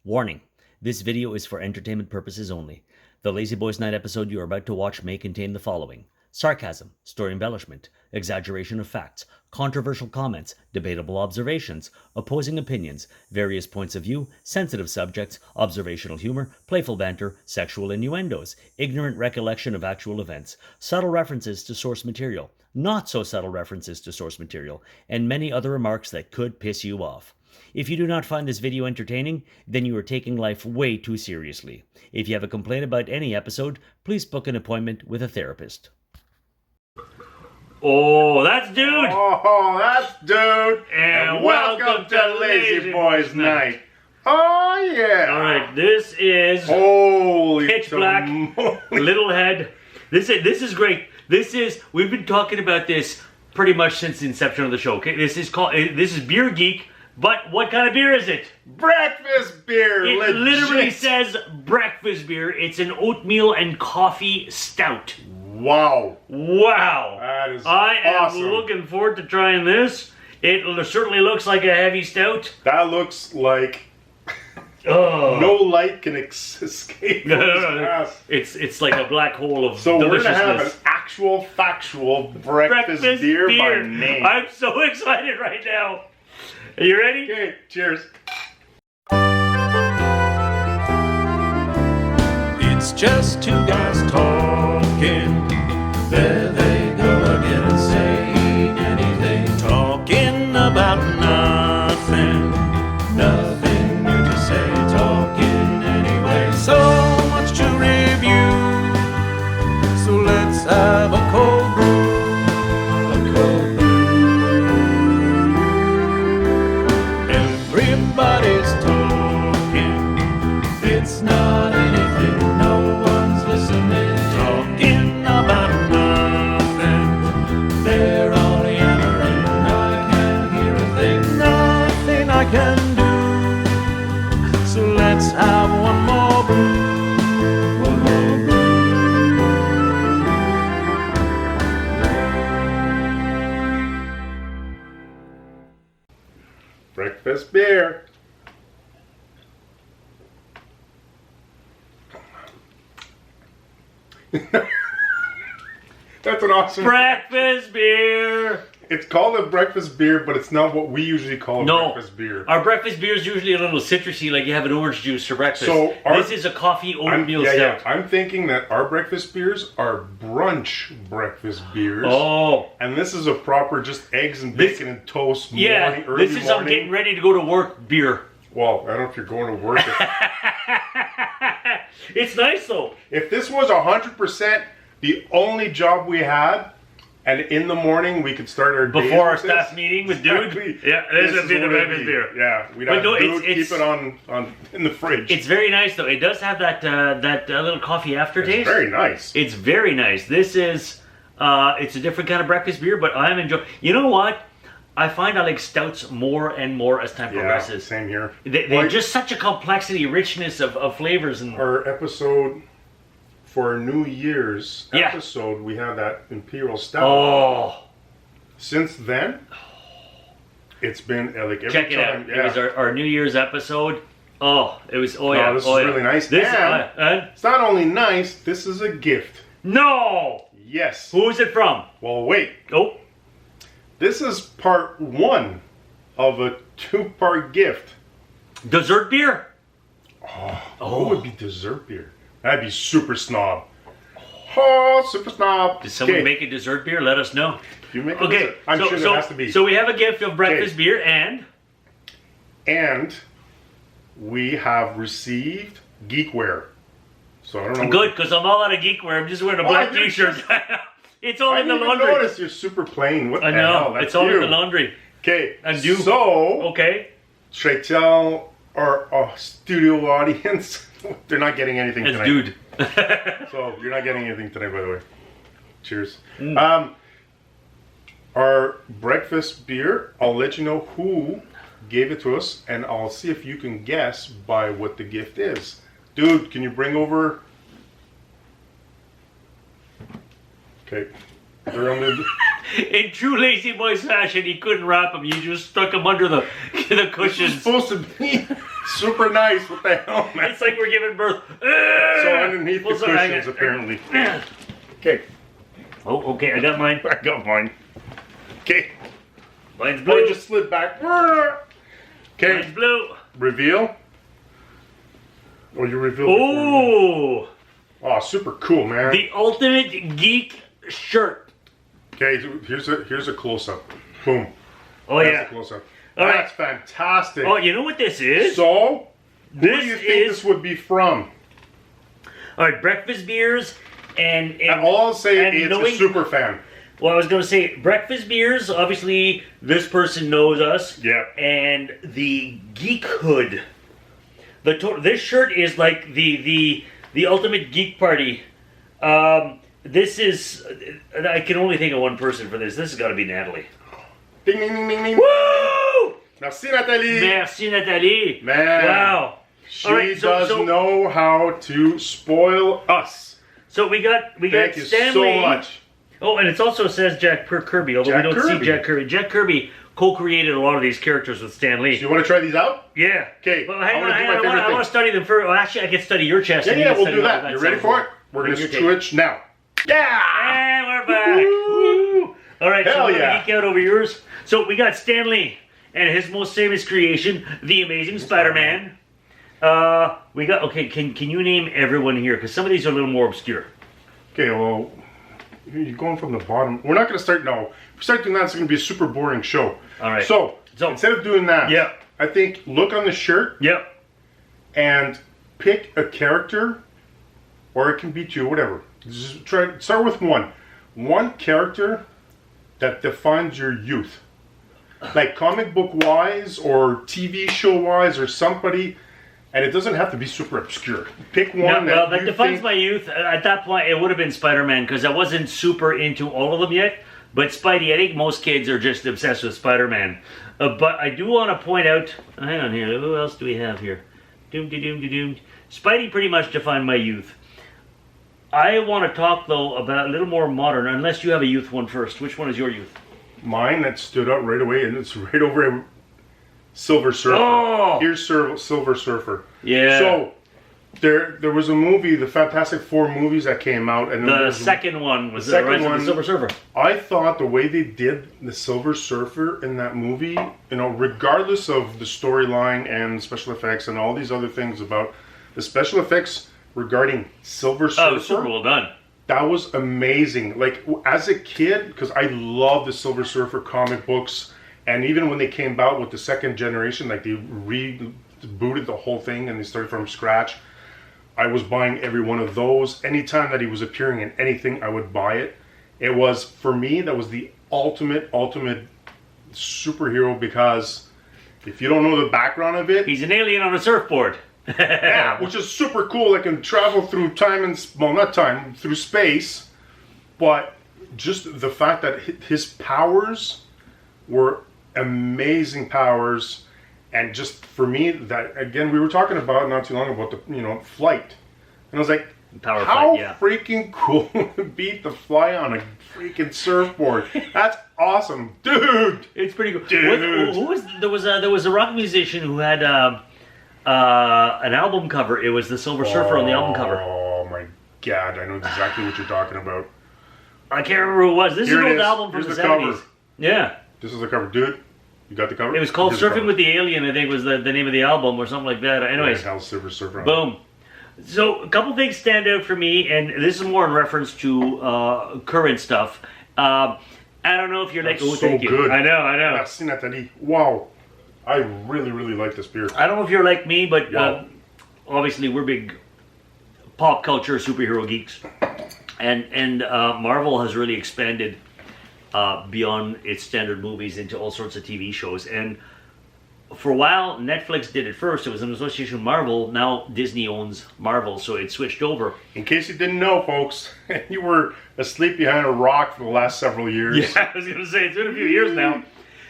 Warning, this video is for entertainment purposes only. The Lazyboys Night episode you are about to watch may contain the following: sarcasm, story embellishment, exaggeration of facts, controversial comments, debatable observations, opposing opinions, various points of view, sensitive subjects, observational humor, playful banter, sexual innuendos, ignorant recollection of actual events, subtle references to source material, not so subtle references to source material, and many other remarks that could piss you off. If you do not find this video entertaining, then you are taking life way too seriously. If you have a complaint about any episode, please book an appointment with a therapist. Oh, that's Dude! Oh, that's Dude! And welcome to Lazyboys Night. Oh, yeah! Alright, this is Holy Pitch Black, Little Head. This is great. We've been talking about this pretty much since the inception of the show. Okay, this is Beer Geek. But what kind of beer is it? Breakfast beer! It literally says breakfast beer. It's an oatmeal and coffee stout. Wow. Wow. That is I awesome. am looking forward to trying this. It certainly looks like a heavy stout. That looks like Oh. no light can escape from this glass. It's like a black hole of So we're deliciousness. going to have an actual, factual breakfast beer by name. I'm so excited right now. Are you ready? Okay, cheers. It's just two guys talking. There they go again, saying anything. Talking about nothing. Nothing new to say. Talking anyway. So much to review. So let's have a cold brew. A cold brew. Everybody's talking. It's not anything. No one's listening. Talking about nothing. They're all yammering. I can't hear a thing. Nothing I can do. So let's have one more brew. One more brew. Breakfast beer. That's an awesome. Breakfast beer. It's called a breakfast beer, but it's not what we usually call a breakfast beer. Our breakfast beer is usually a little citrusy, like you have an orange juice for breakfast. So this is a coffee oatmeal stout. I'm thinking that our breakfast beers are brunch breakfast beers. Oh. And this is a proper just eggs and bacon and toast morning, early this is morning. I'm getting ready to go to work beer. Well, I don't know if you're going to work. It's nice though. If this was 100% the only job we had, and in the morning we could start our days Before our with staff this, meeting with exactly, Dude. Yeah, this would be the what it'd breakfast be. beer. Yeah, we'd But have no, Dude it's- keep it on in the fridge. It's very nice though. It does have that little coffee aftertaste. It's very nice. It's very nice. This is it's a different kind of breakfast beer, but I'm enjoying. You know what? I find I like stouts more and more as time progresses. Same here. They're just such a complexity, richness of flavors and. Our episode for our New Year's Yeah. episode, we had that Imperial Stout. Oh, Since then, it's been like every check it time. out! Yeah. It was our New Year's episode. Oh, it was. Oh yeah, this oh, is yeah. really nice. This And it's not only nice, this is a gift. no. Yes. Who is it from? Well, wait. Oh, This is part one of a two-part gift. dessert beer. What would be dessert beer? That'd be super snob. Oh, super snob. Did someone Okay, make a dessert beer? Let us know. you make a Okay, dessert. I'm sure there has to be. So we have a gift of breakfast Okay. beer and And we have received geekware. So I don't know. good because I'm all out of geekwear. I'm just wearing a black you're t-shirt. It's all I in the didn't even laundry. notice you're super plain. What I the hell? know. That's It's all you. in the laundry. Okay. And you. So, Okay. should I tell our studio audience? They're not getting anything It's tonight. Dude. So you're not getting anything tonight, by the way. Cheers. Mm. Our breakfast beer, I'll let you know who gave it to us, and I'll see if you can guess by what the gift is. Dude, can you bring over? Okay. They're on the... In true Lazy Boys fashion, he couldn't wrap them. You just stuck them under the This is cushions. supposed to be Super nice. What the hell, man? It's like we're giving birth. So underneath the Well, sorry, cushions, apparently. Okay. Oh, okay, I got mine. I got mine. Okay. Mine's Oh, blue. it just slid back. Okay. Mine's blue. Reveal. Oh, you revealed. Oh, Oh, super cool, man. the ultimate geek shirt. Okay, here's a close up. Boom. Oh That's yeah. a close up. All right. That's fantastic. Oh, you know what this is? So, who do This you think is- this would be from? All right, breakfast beers and All I'll say and is knowing- a super fan. Well, I was going to say breakfast beers. Obviously, this person knows us. Yeah. And the geek hood. This shirt is like the ultimate geek party. This is. I can only think of one person for this. This has got to be Natalie. Ding, ding, ding, ding, ding. Woo! Merci, Nathalie. Merci, Natalie. Man. Wow. She All right, does know how to spoil us. So we got Thank you Stanley. so much. Oh, and it also says Jack Kirby, although Jack we don't Kirby. see Jack Kirby. Jack Kirby co-created a lot of these characters with Stan Lee. Do you want to try these out? Yeah. Okay, Well, I hang on, wanna do hang my on. favorite I want thing. to study them first. Well, actually, I can study your chest. Yeah, and you yeah, can we'll study do all that. You ready sounds for good. it? We're going Your to take. switch now. Yeah! And we're back. Woo! All right, so Hell we're yeah. gonna geek out over yours. So we got Stan Lee and his most famous creation, the Amazing Spider-Man. We got okay. Can you name everyone here? Because some of these are a little more obscure. Okay, well, you're going from the bottom. We're not going to start, no. If we start doing that, it's going to be a super boring show. All right. So instead of doing that, Yeah. I think look on the shirt Yep. and pick a character, or it can be two, whatever. Just start with one. One character that defines your youth. Like comic book wise or TV show wise or somebody, and it doesn't have to be super obscure. Pick one That you defines think, my youth. At that point, it would have been Spider-Man because I wasn't super into all of them yet. But Spidey, I think most kids are just obsessed with Spider-Man. But I do want to point out, hang on here, who else do we have here? Doom. Spidey pretty much defined my youth. I want to talk, though, about a little more modern, unless you have a youth one first. Which one is your youth? mine that stood out right away, and it's right over Silver Surfer. Oh! Here's Silver Surfer. Yeah. So there was a movie, the Fantastic Four movies that came out, and The second one was the second Rise of one- the Silver Surfer. I thought the way they did the Silver Surfer in that movie, you know, regardless of the storyline and special effects and all these other things about the special effects regarding Silver Surfer, Oh, super well done. that was amazing. Like, as a kid, because I love the Silver Surfer comic books, and even when they came out with the second generation, like they rebooted the whole thing and they started from scratch, I was buying every one of those. Anytime that he was appearing in anything, I would buy it. It was, for me, that was the ultimate superhero, because if you don't know the background of it, He's an alien on a surfboard. yeah, which is super cool. It can travel through time and, well, not time, through space, but just the fact that his powers were amazing powers. And just for me, that, again, we were talking about not too long about the, you know, flight. And I was like, Power how flight, yeah. freaking cool would it be to fly on a freaking surfboard? That's awesome, dude. It's pretty cool. Dude. Who was there was a rock musician who had an album cover. It was the Silver Surfer on the album cover. Oh my God, I know exactly what you're talking about. I can't remember who it was. This Here is an it old is. album from Here's the the 70s. cover. Yeah. This is the cover, dude. You got the cover? It was called Here's the Surfing cover. with the Alien, I think was the name of the album or something like that. Anyways, Hell, Silver Surfer. boom. So a couple things stand out for me, and this is more in reference to current stuff. I don't know if you're like, That's oh, so thank you. good. I know. Merci, Nathalie. Wow. I really like this beer. I don't know if you're like me, but Wow. obviously we're big pop culture superhero geeks, and Marvel has really expanded beyond its standard movies into all sorts of TV shows. And for a while, Netflix did it first. It was an association with Marvel. Now Disney owns Marvel, so it switched over. In case you didn't know, folks, you were asleep behind a rock for the last several years. Yeah, I was going to say, it's been a few years now.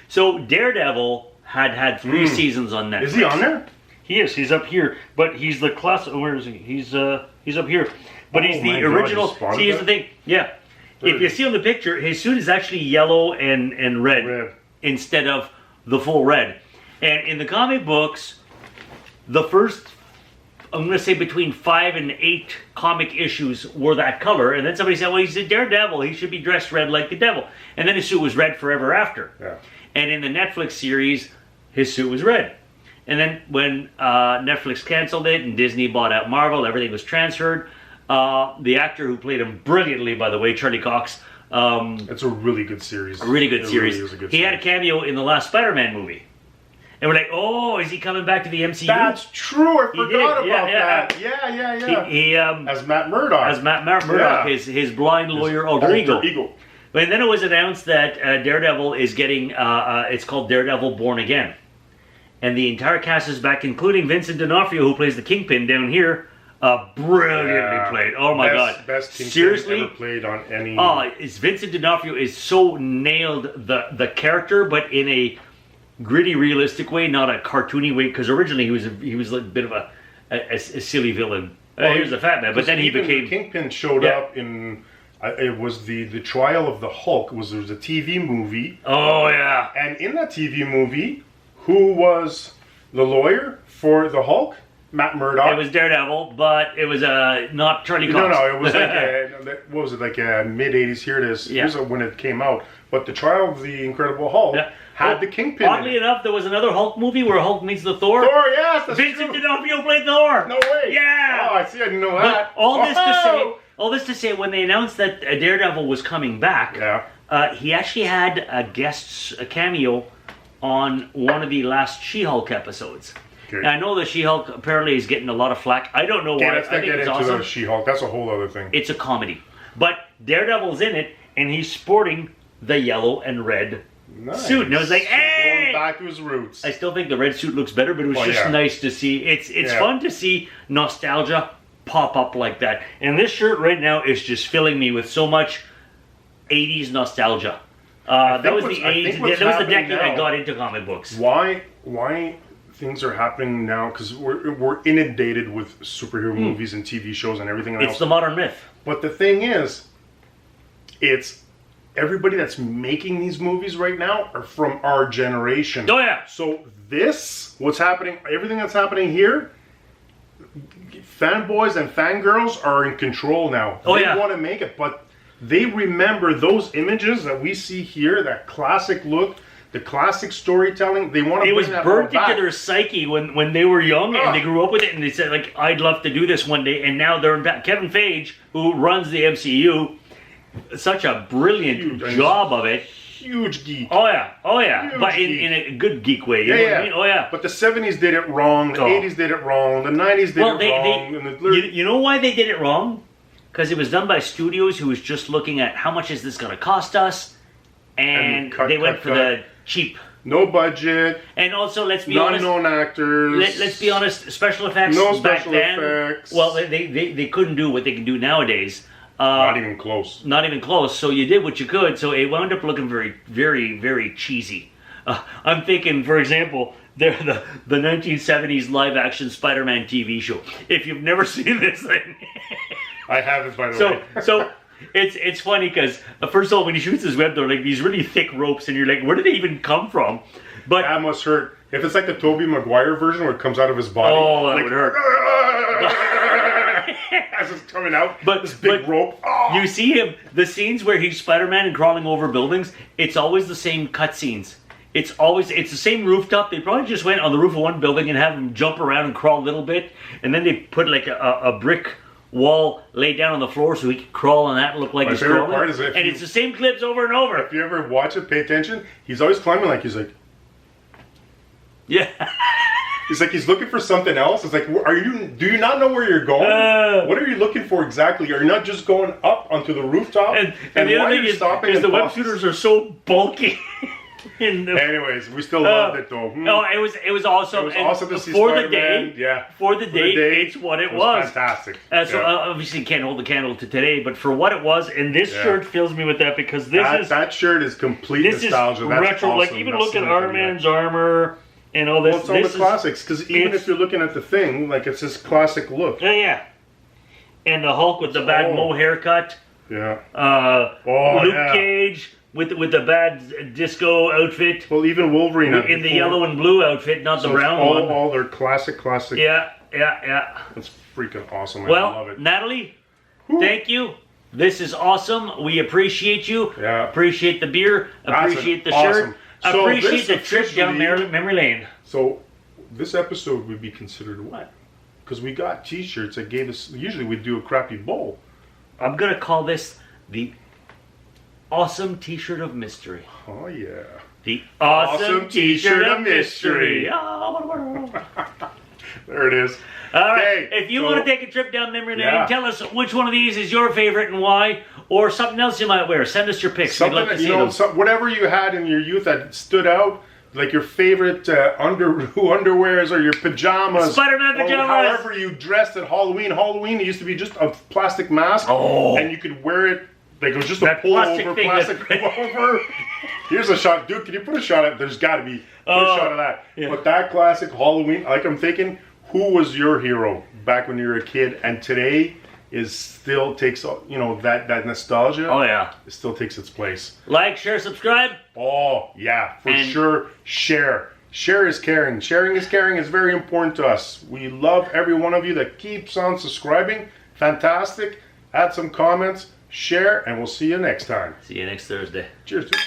So Daredevil had 3 seasons on Netflix. Is he on there? He is. He's up here, but he's the class. Where is he? He's up here, but he's Oh the my God, original. you spotted See, here's the that? thing. Yeah, if you see on the picture, his suit is actually yellow and red, Red. instead of the full red. And in the comic books, the first, I'm going to say between 5 and 8 comic issues were that color, and then somebody said, well, he's a daredevil, he should be dressed red like the devil. And then his suit was red forever after. Yeah. And in the Netflix series, his suit was red. And then when Netflix canceled it and Disney bought out Marvel, everything was transferred. The actor who played him brilliantly, by the way, Charlie Cox. It's a really good series. A really good series. Really is a good he series. had a cameo in the last Spider-Man movie. And we're like, oh, is he coming back to the MCU? That's true. I forgot did. about Yeah, that. Yeah. He as Matt Murdock. as Matt Murdock, his blind lawyer alter ego. And then it was announced that Daredevil is getting, it's called Daredevil Born Again. And the entire cast is back, including Vincent D'Onofrio, who plays the Kingpin down here. Brilliantly played. Oh my God. Best Kingpin Seriously? ever played on any... It's Vincent D'Onofrio is so nailed the character, but in a gritty, realistic way, not a cartoony way, because originally he was like a bit of a silly villain. He was a fat man, but then he became... The Kingpin showed up in... it was the Trial of the Hulk. There was a TV movie. Oh, yeah. And in that TV movie, who was the lawyer for the Hulk? Matt Murdock. It was Daredevil, but it was not Charlie Cox. No, it was like, what was it, like mid-'80s, here it is. Yeah. Here's when it came out. But the Trial of the Incredible Hulk had the Kingpin Oddly enough, there was another Hulk movie where Hulk meets the Thor. Thor, yes, that's Vincent true. D'Onofrio played Thor. No way. Yeah. Oh, I see, I didn't know that. But all this to say, when they announced that Daredevil was coming back, he actually had a cameo on one of the last She-Hulk episodes. Okay. Now, I know the She-Hulk apparently is getting a lot of flack. I don't know why. Let's I not think get it's into awesome. the She-Hulk. That's a whole other thing. It's a comedy. But Daredevil's in it, and he's sporting the yellow and red suit. And I was like, hey! Going back to his roots. I still think the red suit looks better, but it was just nice to see. It's fun to see nostalgia pop up like that. And this shirt right now is just filling me with so much 80s nostalgia. That was the decade I got into comic books. Why things are happening now? Because we're inundated with superhero movies and TV shows and everything else. It's the modern myth. But the thing is, it's everybody that's making these movies right now are from our generation. Oh yeah. So what's happening, everything that's happening here, fanboys and fangirls are in control now. They want to make it, but they remember those images that we see here, that classic look, the classic storytelling. They want to bring that all burnt back. into their psyche when they were young and they grew up with it, and they said, like, I'd love to do this one day. And now they're back. Kevin Feige, who runs the MCU, such a brilliant job of it. Huge geek. Oh yeah. Huge But geek. in a good geek way. You know what I mean? Oh yeah. But the 70s did it wrong. The 80s did it wrong. The 90s did it wrong. And you know why they did it wrong? Because it was done by studios who was just looking at how much is this going to cost us, and they went for the cheap. No budget. And also, let's be honest. Non-known actors. Let's be honest. Special effects. No back special then, effects. Well, they couldn't do what they can do nowadays. Not even close. Not even close. So you did what you could. So it wound up looking very, very, very cheesy. I'm thinking, for example, the 1970s live-action Spider-Man TV show. If you've never seen this thing, I haven't, by the way. So it's funny because first of all, when he shoots his web, they're like these really thick ropes, and you're like, where did they even come from? But that must hurt. If it's like the Tobey Maguire version where it comes out of his body. Oh, that would hurt. As it's coming out, but this big rope. Oh. You see him, the scenes where he's Spider-Man and crawling over buildings, it's always the same cut scenes. It's the same rooftop. They probably just went on the roof of one building and have him jump around and crawl a little bit, and then they put like a brick wall laid down on the floor so he could crawl on that and look like he's crawling. Part is it's the same clips over and over. If you ever watch it, pay attention. He's always climbing like he's like. Yeah. It's like he's looking for something else. It's like, do you not know where you're going? What are you looking for exactly? Are you not just going up onto the rooftop? And the other thing is the web shooters are so bulky. Anyways, we still loved it though. No, it was awesome. It was awesome to see for Spider-Man. the day. For the day, it's what it was. Fantastic. So obviously you can't hold the candle to today, but for what it was, and this shirt fills me with that because that shirt is complete nostalgia. That's retro. Awesome. Like even look at Iron Man's armor and all this. Well, it's all the classics because even if you're looking at the thing, like it's this classic look. Yeah. And the Hulk with the bad Mo haircut. Yeah. Luke Cage. with the bad disco outfit. Well, even Wolverine had In the before. yellow and blue outfit, not the So brown all, one. all their classic. Yeah. It's freaking awesome. I love Well, it. Natalie, thank you. This is awesome. We appreciate you. Yeah. Appreciate the beer. That's Appreciate the awesome. shirt. So Appreciate this the trip down officially- memory lane. So this episode would be considered what? Because we got T-shirts that gave us. Usually we do a crappy bowl. I'm gonna call this the awesome T-shirt of mystery. Oh yeah. The awesome Awesome T-shirt T-shirt of of mystery. mystery. All There it is. right. Okay, If you so- want to take a trip down memory lane, Yeah. tell us which one of these is your favorite and why, or something else you might wear. Send us your pics. We'd Something love to that, see you know, them. whatever you had in your youth that stood out, like your favorite underwears or your pajamas. Spider-Man or pajamas. however you dressed at Halloween. Halloween, it used to be just a plastic mask. Oh. And you could wear it, like it was just a That plastic pullover, thing plastic that- pullover. Here's a shot. Dude, can you put a shot at, there's got to be put Oh, a shot of that. yeah. But that classic Halloween, like I'm thinking, who was your hero back when you were a kid? And today is still takes, you know, that nostalgia. Oh yeah. It still takes its place. Like, share, subscribe. Oh, yeah, for And- sure. Share. Share is caring. Sharing is caring is very important to us. We love every one of you that keeps on subscribing. Fantastic. Add some comments, share, and we'll see you next time. See you next Thursday. Cheers, dude.